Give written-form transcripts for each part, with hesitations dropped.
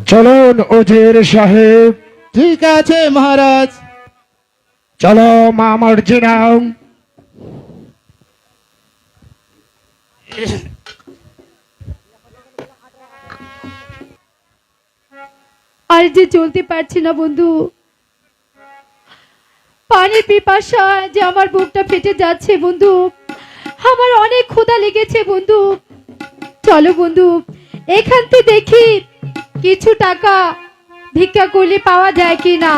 চলুন উজির সাহেব। ঠিক আছে মহারাজ। চলো মা মর্জিনা। আর যে চলতে পারছি না বন্ধু, পানির পিপাসা যে আমার বুকটা ফেটে যাচ্ছে বন্ধু, আমার অনেক ক্ষুধা লেগেছে বন্ধু। চলো বন্ধু, এখান থেকে দেখি কিছু টাকা ভিক্ষা করলে পাওয়া যায় কিনা।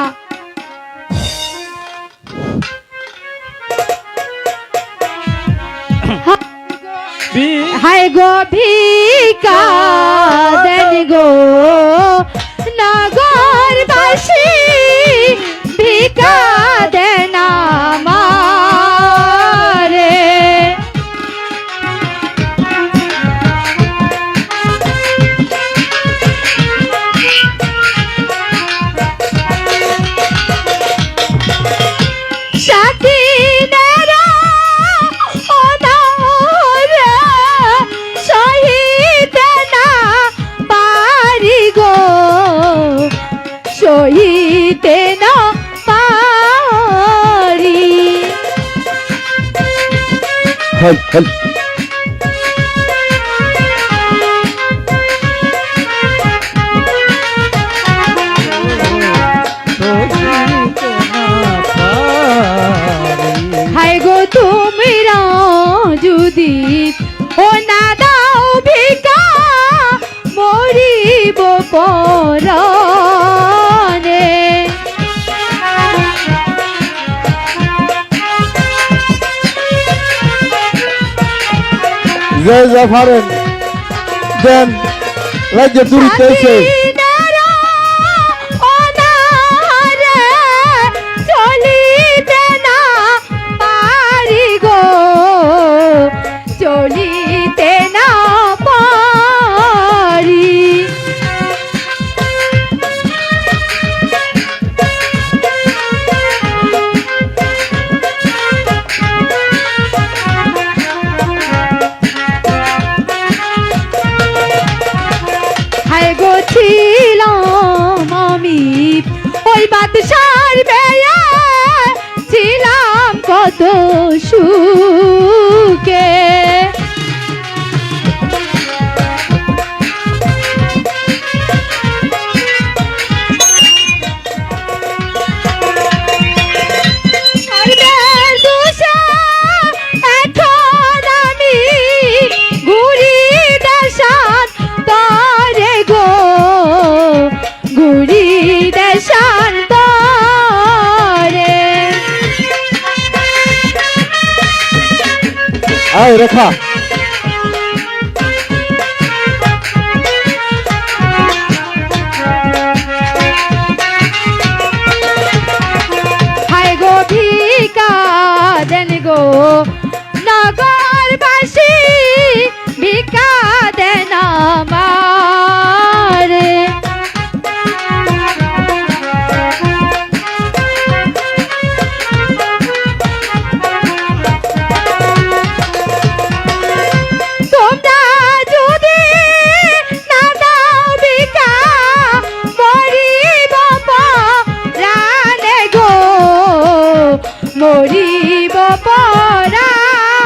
হায় গো ভিক্ষা দেন গো নগরবাসী, ভিক্ষা দেন আমারে। সাকিনেরা ওনারে সহিতে না পারি গো, সহিতে না পারি। হেল হেল। হায় গো তোমরা যদি ও না দাও ভিক্ষা, মরিব পরানে। যে যা পারেন দেন, রাজ্য দূরিতেছে। সাকিনেরা অনারে চলিতে না পারি গো, চলিতে না পারি। হায় গো ছিলাম আমি ওই বাদশার বেয়া, ছিলাম কত সুখে। সর্বের দোষে এখন আমি ঘুরি দেশান তরে গো, ঘুরি দেশান তরে। আয় রেখা। হায় গো ভিক্ষা দেন গো নগরবাসী, ভিক্ষা দেন আমারে। তোমরা যদি না দাও ভিক্ষা, মরিব পরানে গো, মরিব পরানে।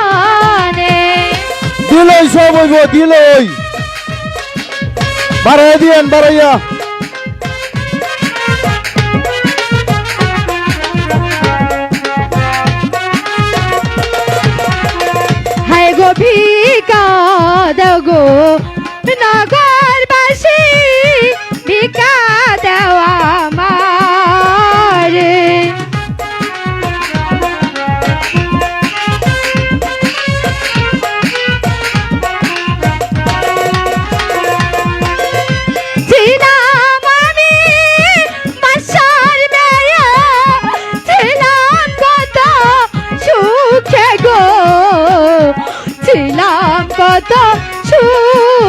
দিলই সব হইব, দিলই বাড়াই দিয়েন, বাড়াইয়া। হায় গো ভিক্ষা দাও গো নগরবাসী, ভিক্ষা দাও আমারে। ছিলাম আমি বাদশার মেয়ে, ছিলাম কত সুখে গো, ছিলাম কত সুখে।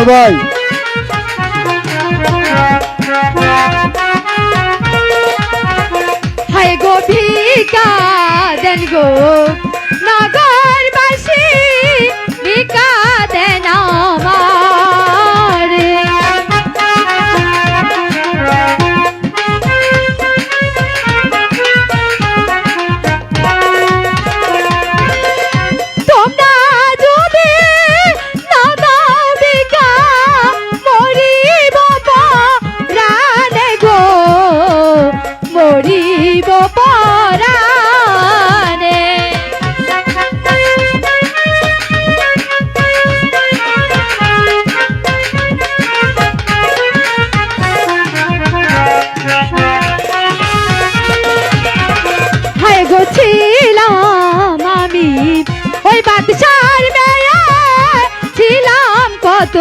আমার ভাই হায় গো ভিকা দেন গো নগরবাসী ভিকা দেন আমারে তোমরা যদি না দাও ভিকা মরিব পরাণে গো মরিব পরাণে হায় গো ছিলাম আমি ওই বাদশার মেয়ে ছিলাম কত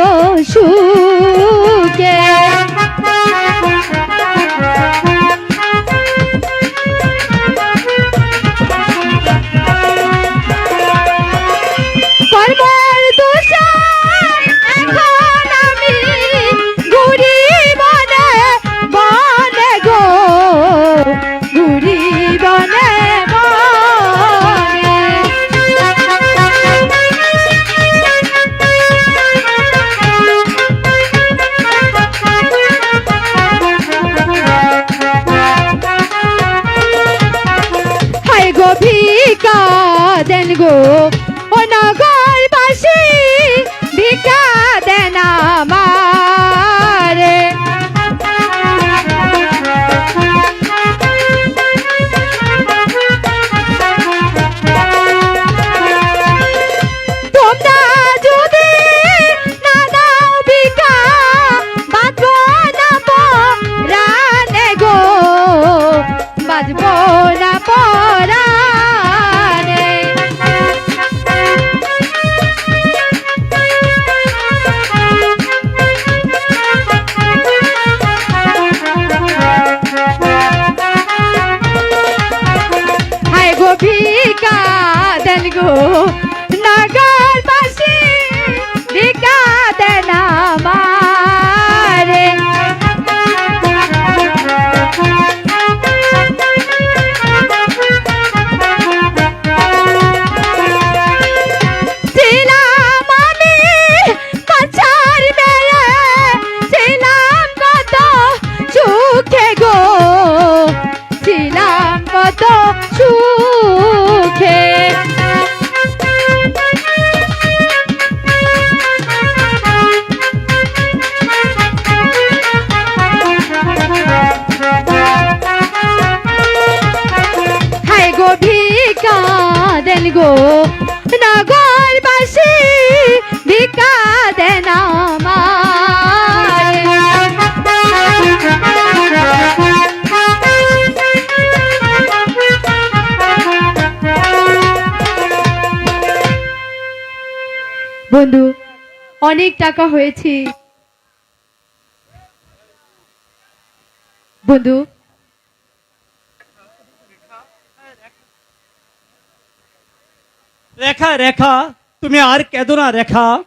সুখে কর্মের দোষায় এখন আমি ঘুরি বনে বনে গো ঘুরি বনে বনে হায় গো ভিকা দেন গো ও নগরবাসী ভিকা দেন আমারে তোমরা যদি না দাও ভিকা বাঁচবো না পরাণে গো বাঁচবো না পরাণে হায় গো ভিকা দেন গো নগরবাসী ভিকা দেন আমারে ছিলাম আমি বাদশার মেয়ে ছিলাম কত সুখে গো ছিলাম কত সুখে হায় গো ভিকা দেন গো নগরবাসী ভিকা দেন আমারে বন্ধু অনেক টাকা হয়েছে বন্ধু রেখা রেখা তুমি আর কেঁদো না রেখা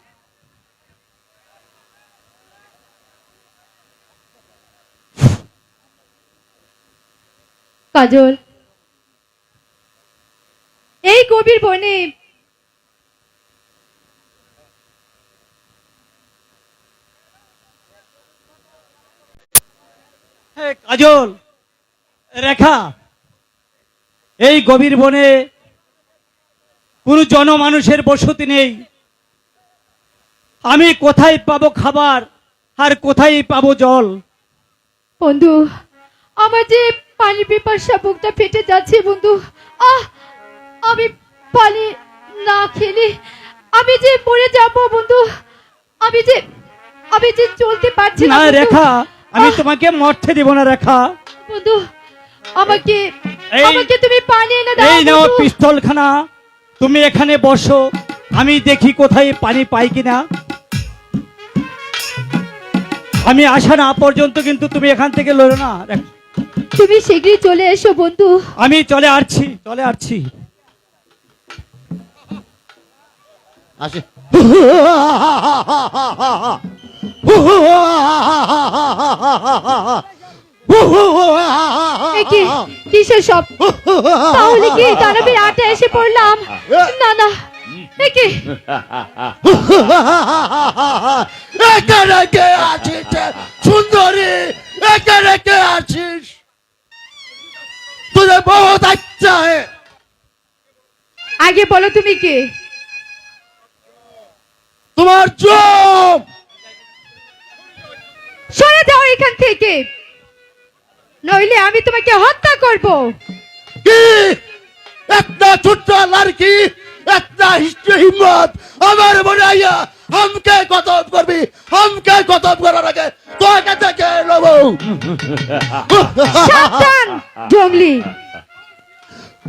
কাজল এই গভীর বনে কাজল রেখা এই গভীর বনে কোনো জনমানুষের বসতি নেই আমি কোথায় পাবো খাবার আর কোথায় পাবো জল বন্ধু আমার যে পানি পিপাসা বুকটা ফেটে যাচ্ছে বন্ধু আমি পানি না খেলে আমি যে মরে যাব বন্ধু আমি যে চলতে পারছি না না বন্ধু। রেখা আমি তোমাকে মরতে দেব না রেখা বন্ধু আমাকে এই- আমাকে তুমি পানি এনে দাও এই নাও বন্ধু। পিস্তলখানা তুমি এখানে বসো আমি দেখি কোথায় পানি পাই কিনা আমি আসা না পর্যন্ত কিন্তু তুমি এখান থেকে লড়ো না তুমি শীঘ্রই চলে এসো বন্ধু আমি চলে আসছি আসে এ কি কিসের সব? তাহলে কি দানবের আটে এসে পড়লাম? না না, এ কি? এখানে কে আছিস সুন্দরী? এখানে কে আছিস? তুঝে বহুত আচ্ছা है। আগে বলো তুমি কে? তোমার চোখ সরে যাও এখান থেকে, নইলে আমি তোমাকে হত্যা করব। কি इतना छोटा लड़की इतना हिम्मत আমার বোনাইয়া हमके खत्म করবি? हमके खत्म করার আগে তোকে থেকে নেব। সাবধান জঙ্গলি।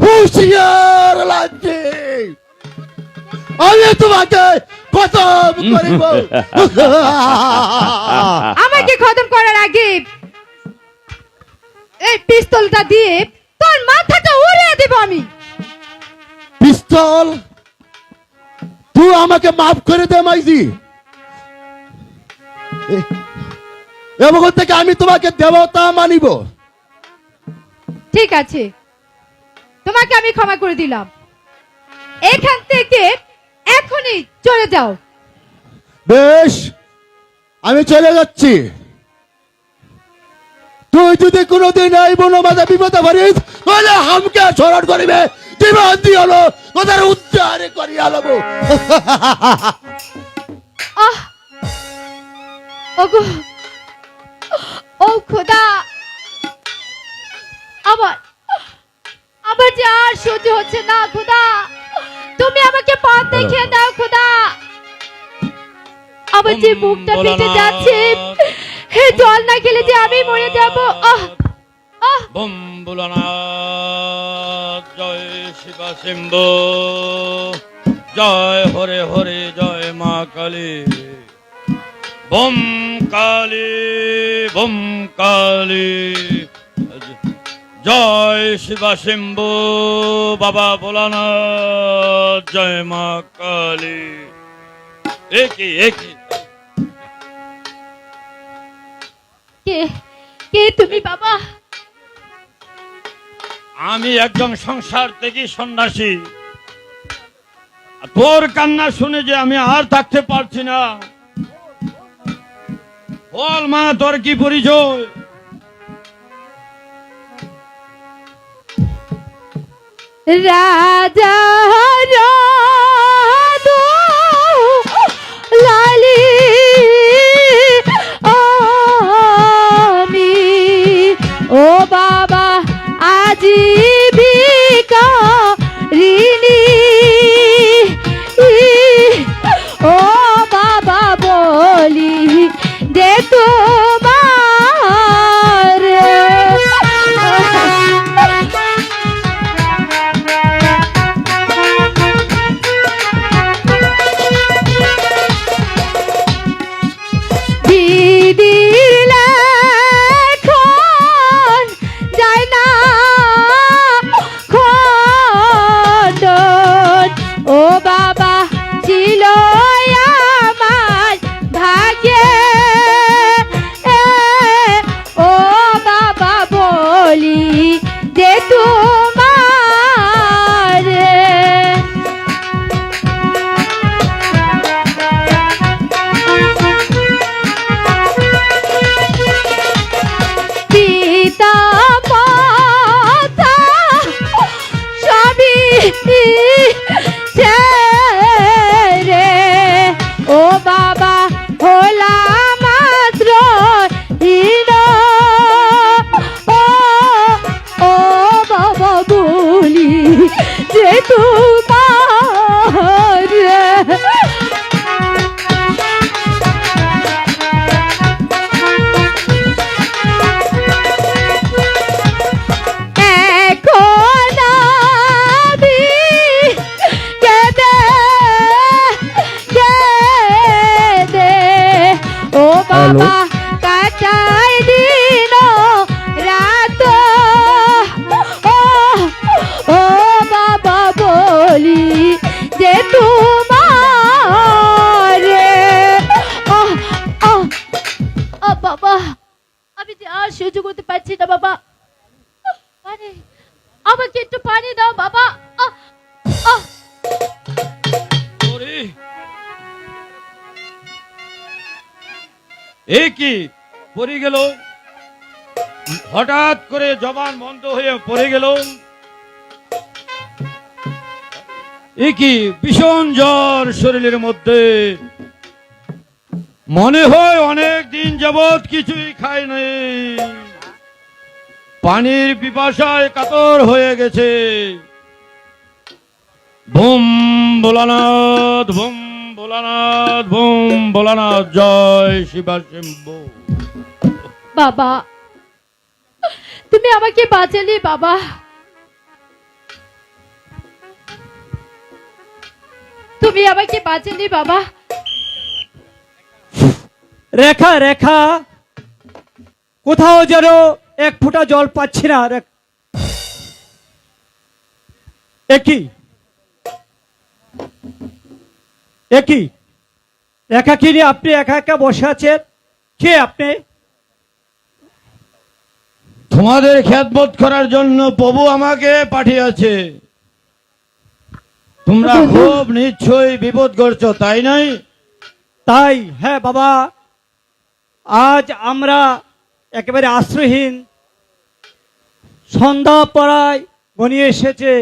হুঁশিয়ার লাগছে, আমি তোমাকে খতম করিব। আমাকে খতম করার আগে এই পিস্তলটা দিয়ে তোর মাথাটা উড়িয়ে দেব আমি। পিস্তল? তুই আমাকে মাফ করে দে মাইজি। এবং থেকে আমি তোমাকে দেবতা মানিব। ঠিক আছে, তোমাকে আমি ক্ষমা করে দিলাম। এখান থেকে এখনই চলে যাও। বেশ, আমি চলে যাচ্ছি। তুই যদি কোনোদিন এই বনবাদে বিপদে পারিস তাহলে আমাকে স্মরণ করিবে, জীবন দিয়ে হলো তোদের উদ্ধার করিয়া লব। আহ ওগো, ও খোদা, আবার আবার যে আর সহ্য হচ্ছে না খোদা, তুমি আমাকে পথ দেখিয়ে দাও খোদা। আবার যে বুকটা ফেটে যাচ্ছে, হে জল না খেলে যে আমি মরে যাব। আহ আহ বম ভোলানাথ, জয় শিবা শম্ভু, জয় হরে হরে, জয় মা কালী, বম কালী, বম কালী, জয় শিবা শম্ভু, বাবা ভোলানাথ, জয় মা কালী। একই একই কে কে তুমি বাবা? আমি একজন সংসার থেকে সন্ন্যাসী। তোর কান্না শুনে যে আমি আর থাকতে পারছি না। বল মা, তোর কি পরিচয়? রাজা রাধো লালি আমি, ও বাবা আজীবিকা ঋণী, ও বাবা বলি দে তোমার। দিদির লেখন যায় না খণ্ডন, ও বাবা ছিল আমার ভাগ্যে, ও বাবা বলি যে তোমার। পিতা মাতা সবই ছেড়ে, ও বাবা হলাম মাত্র হীন, ও ও বাবা বলি যে তোমার। এখন আমি কেঁদে কেঁদে, ও বাবা কাটাই দিন রাত, ও ও বাবা বলি পাচ্ছি না বাবা। পানি, আমাকে একটু পানি দাও বাবা। আহ, আহ। ওরে, এ কি পড়ে গেল? হঠাৎ করে জবান বন্ধ হয়ে পড়ে গেল। এ কি ভীষণ জ্বর শরীরের মধ্যে, মনে হয় অনেক দিন যাবৎ কিছুই খায় নাই, পানির পিপাসায় কাতর হয়ে গেছে। বুম ভোলানাথ, বুম ভোলানাথ, বুম ভোলানাথ, জয় শিবা শম্ভু। বাবা, তুমি আমাকে বাঁচালে বাবা। তুমি আমাকে বাঁচালে বাবা। রেখা রেখা, কোথাও যেন এক ফোঁটা জল পাচ্ছি না। একই একই রেখা, কি নিয়ে আপনি একা একা বসে আছেন? কে আপনি? তোমাদের খেদমত করার জন্য প্রভু আমাকে পাঠিয়েছে। তোমরা খুব নিশ্চয়ই বিপদ করছো, তাই নাই? তাই, হ্যাঁ বাবা, আজ আমরা একেবারে আশ্রয়হীন, সন্ধ্যা পড়ায় ঘনিয়ে এসেছে,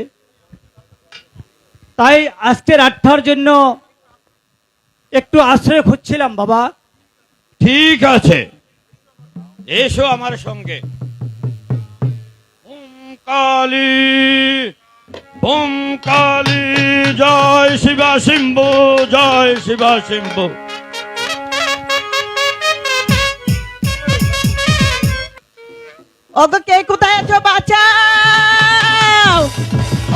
তাই আজকে রাতটার জন্য একটু আশ্রয় খুঁজছিলাম বাবা। ঠিক আছে, এসো আমার সঙ্গে। ওম কালী, ওম কালী, জয় শিবা শম্ভু, জয় শিবা শম্ভু। ওগো কে কোথায় আছো, বাঁচাও!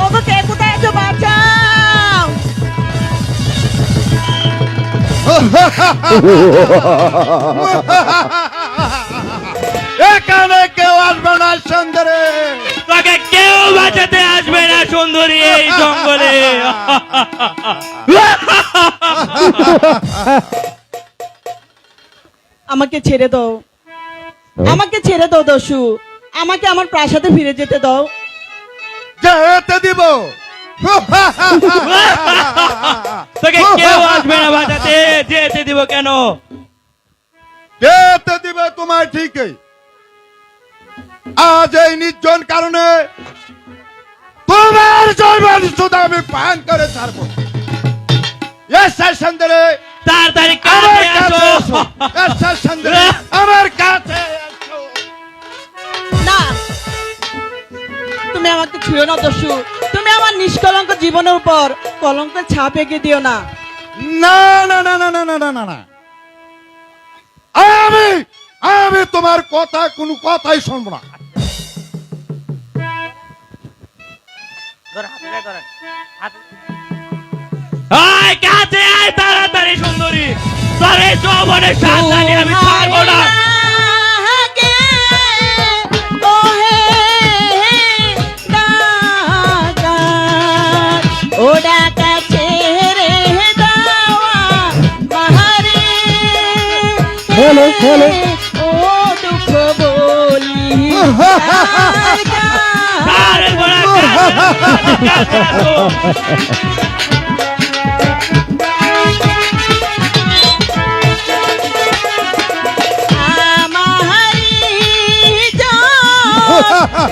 ওগো কে কোথায় আছো, বাঁচাও! এখানে কেউ আসবে না সুন্দরে। তোকে কেউ বাঁচাতে আসবে না সুন্দরী এই জঙ্গলে। আমাকে ছেড়ে দাও, আমাকে ছেড়ে দাও দস্যু, আমাকে আমার প্রাসাদে ফিরে যেতে দাও। যেতে দিব। তোকে কেউ আসবে না বাঁচাতে, যেতে দিব কেন? যেতে দিবে তোমায় ঠিকই। আজ এই নির্জন কারণে তোমার জৈবন সুদা আমি পান করে ছাড়বো। এসে সুন্দরে, তাড়াতাড়ি আমার কাছে কাছে আসো। এসো। এসে সুন্দরে, আমার কাছে এসো। না, তুমি আমাকে ছুঁয়ো না দস্যু, তুমি আমার নিষ্কলঙ্ক জীবনের উপর কলঙ্কের ছাপ এঁকে দিও না। না না না না না না না না না, আমি আমি তোমার কথা কোনো কথাই শুনবো না। আয় কাছে আয় তাড়াতাড়ি সুন্দরী, তোর এই যৌবনের সাথে আমি ছাড়বো না। তোমাকে, ওহে ডাকাত, ও ডাকাত ছেড়ে দাওয়া বাহারে, হ্যালো, হ্যালো। ও দুঃখ বলি আরে বড়া কাছে আসো।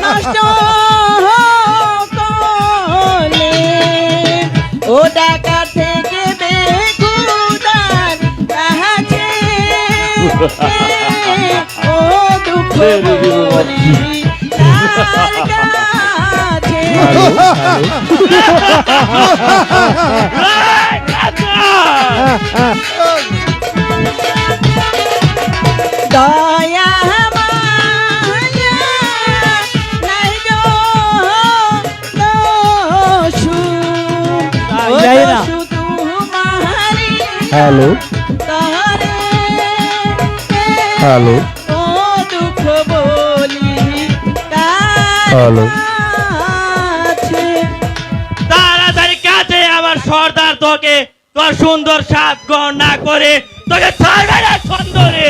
নষ্ট করলে ও ডাকা থেকে বেগুদার কাছে, ও দুঃখ বলি তার কাছে। আয় কাছে। দয়া মায়া নাই গো দস্যু, ও যাই না। দস্যু তোমারি হ্যালো, তারে, হ্যালো, ও দুঃখ বলি তার হ্যালো। কাছে। তাড়াতাড়ি কাছে আমার সর্দার তোকে তোর সুন্দর সাত গণ না করে তোকে ছাড়বে না সুন্দরী।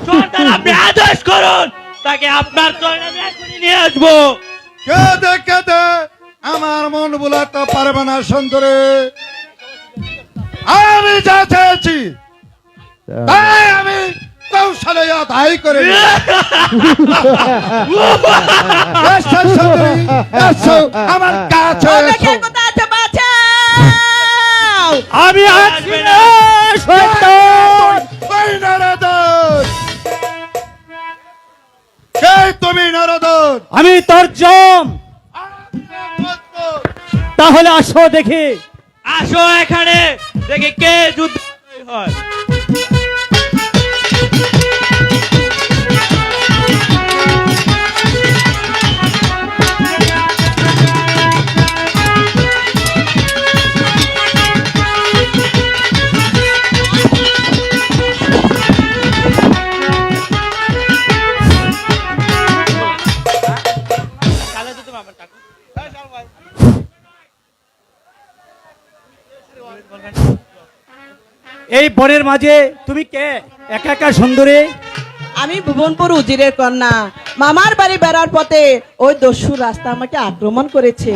সর্দার আপনি আদেশ করুন, তাকে আপনার চরণে আমি এখনই নিয়ে আসবো। কেঁদে আমার মন বোলাতে পারবে না সুন্দরী। আমি যা চেয়েছি তাই আমি কৌশলে আদায় করে নিলাম। এসো সুন্দরী, এসো আমার কাছে আমাকে এসো। কোথায় আছে বাঁচাও! আমি আছি রে, শয়তান! ওই নারদন! কে তুমি নারদন? আমি তোর জম। তাহলে আসো দেখি। আসো এখানে, দেখি কে যুদ্ধ হয়। এই বনের মাঝে তুমি কে একা একা সুন্দরী? আমি ভুবনপুর উজিরের কন্যা। মামার বাড়ি বেড়ার পথে ওই দস্যু রাস্তা আমাকে আক্রমণ করেছে।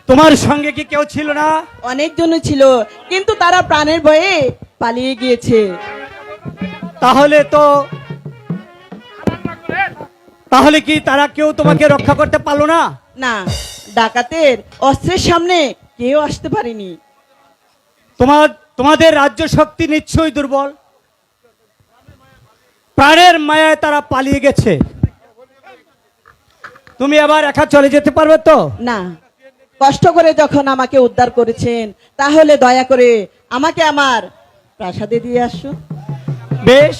তোমার সঙ্গে কি কেউ ছিল না? অনেকজনই ছিল, কিন্তু তারা প্রাণের ভয়ে পালিয়ে গিয়েছে। তাহলে কি তারা কেউ তোমাকে রক্ষা করতে পারলো না? না, ডাকাতের অস্ত্রের সামনে কেউ আসতে পারেনি। তোমাদের রাজ্য শক্তি নিশ্চয়ই দুর্বল। প্রাণের মায়ায় তারা পালিয়ে গেছে। তুমি আবার একা চলে যেতে পারবে তো? না, কষ্ট করে যখন আমাকে উদ্ধার করেছেন, তাহলে দয়া করে আমাকে আমার প্রাসাদে দিয়ে আসুন। বেশ,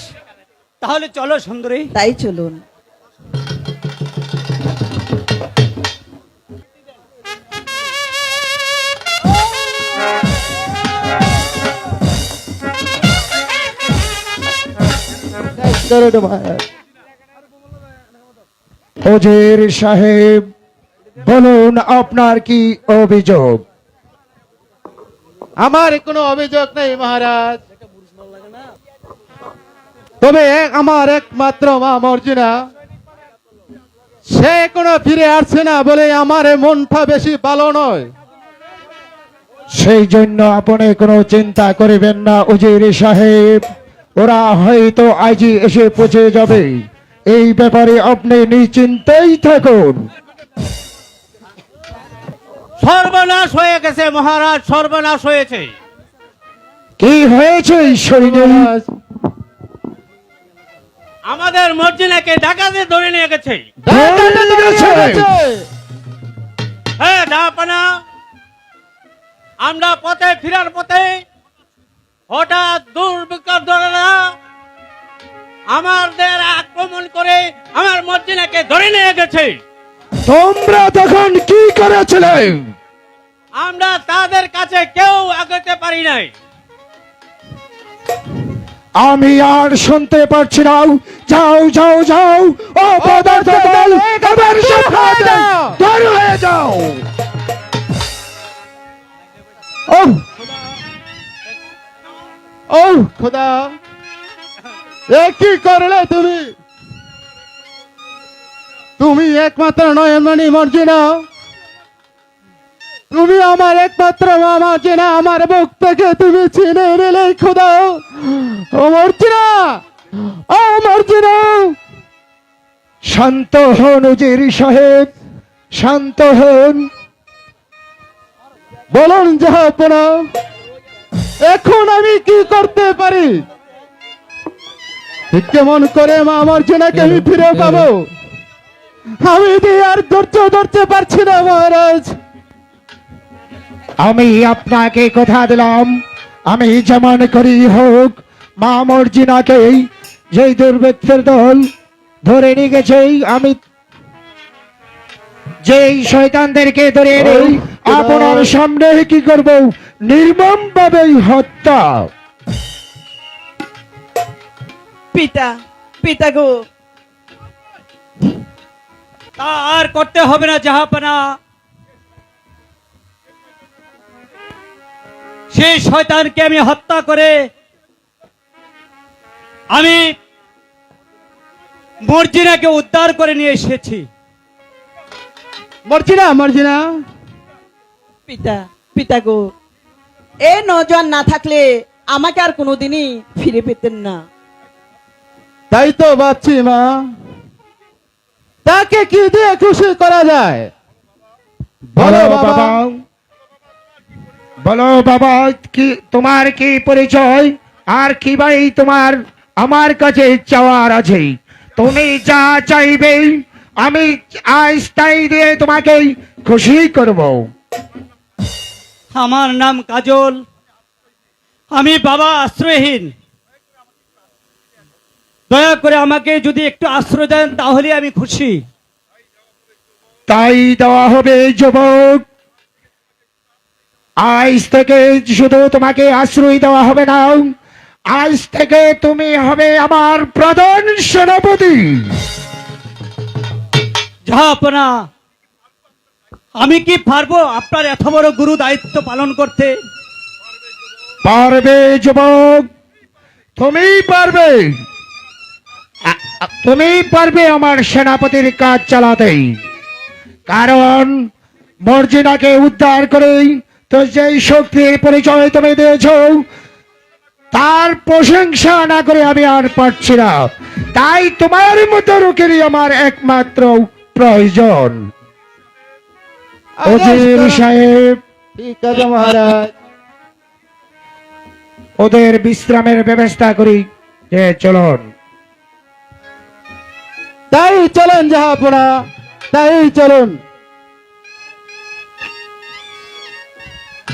তাহলে চলো সুন্দরী। তাই চলুন। উজির সাহেব, বলুন আপনার কি অভিযোগ? আমার কোনো অভিযোগ নেই মহারাজ, তবে আমার একমাত্র মা মর্জিনা, সে কোনো ফিরে আসছে না বলে আমার মনটা বেশি ভালো নয়। সেই জন্য আপনি কোনো চিন্তা করিবেন না উজির সাহেব, ওরা হয়তো আজই এসে পৌঁছে যাবে। এই ব্যাপারে আপনি নিশ্চিন্তেই থাকুন। সর্বনাশ হয়ে গেছে মহারাজ, সর্বনাশ হয়েছে। কি হয়েছে সৈন্য? আমাদের মর্জিনাকে ডাকাতে ধরে নিয়ে গেছে। হ্যাঁ জাহাপানা, আমরা পথে ফেরার পথে হঠাৎ দুর্বৃত্তরা আমাদের আক্রমণ করে আমার মর্জিনাকে ধরে নিয়ে গেছে। তোমরা তখন কি করেছিলে? আমরা তাদের কাছে কেউ আগাতে পারি নাই। আমি আর শুনতে পারছি না। যাও যাও যাও, ও পদার্থ দল, এবার সাবধানে দূর হয়ে যাও। ও খোদা, এ কি করলে তুমি? তুমি একমাত্র নয়নমণি মর্জিনা, তুমি আমার একমাত্র মা মর্জিনা, আমার বুক থেকে তুমি ছিনে নিলে খোদা। ও মর্জিনা, ও মর্জিনা। শান্ত হন উজির সাহেব, শান্ত হন। বলুন জাহাপনা, এখন আমি কি করতে পারি? কেমন করে মা মর্জিনাকে আমি ফিরে পাবো? আমি দিয়ে আর ধরতে পারছি না মহারাজ। আমি আপনাকে কথা দিলাম, আমি যেমন করি হোক মা মর্জিনাকে যেই দুর্বৃত্তের দল ধরে নিয়ে গেছে, আমি যেই শয়তানদেরকে ধরে এনে আপনার সামনে কি করব, নির্মম ভাবে হত্যা। পিতা, পিতা গো, তা আর করতে হবে না জাহাপানা। সেই শয়তানকে আমি হত্যা করে আমি মর্জিনাকে উদ্ধার করে নিয়ে এসেছি। মর্জিনা, মর্জিনা, পিতা, পিতা গো, এই নজওয়ান না থাকলে আমাকে আর কোনোদিনই ফিরে পেতেন না। তাই তো ভাবছি মা, তাকে কি দিয়ে খুশি করা যায়? বলো বাবা, বলো বাবা, কি তোমার কি পরিচয় আর কি ভাই তোমার আমার কাছে চাওয়ার আছে? তুমি যা চাইবে আমি আজ তাই দিয়ে তোমাকে খুশি করব। আমার নাম কাজল, আমি বাবা আশ্রয়হীন। দয়া করে আমাকে যদি একটু আশ্রয় দেন তাহলে আমি খুশি। তাই দেওয়া হবে যুবক। আজ থেকে শুধু তোমাকে আশ্রয় দেওয়া হবে না, আজ থেকে তুমি হবে আমার প্রধান সেনাপতি। জাহাপনা, আমি কি পারবো আপনার এত বড় গুরু দায়িত্ব পালন করতে? পারবে যুবক, তুমি পারবে। তুমি পারবে আমার সেনাপতির কাজ চালাতে, কারণ মর্জিনাকে উদ্ধার করে তো যেই শক্তির পরিচয় তুমি দিয়েছ তার প্রশংসা না করে আমি আর পারছি না। তাই তোমার মতো লোকেরই আমার একমাত্র প্রয়োজন। উজির সাহেব, ঠিক আছে মহারাজ। ওদের বিশ্রামের ব্যবস্থা করি। চলুন। তাই চলুন জাহাপনা, তাই চলুন।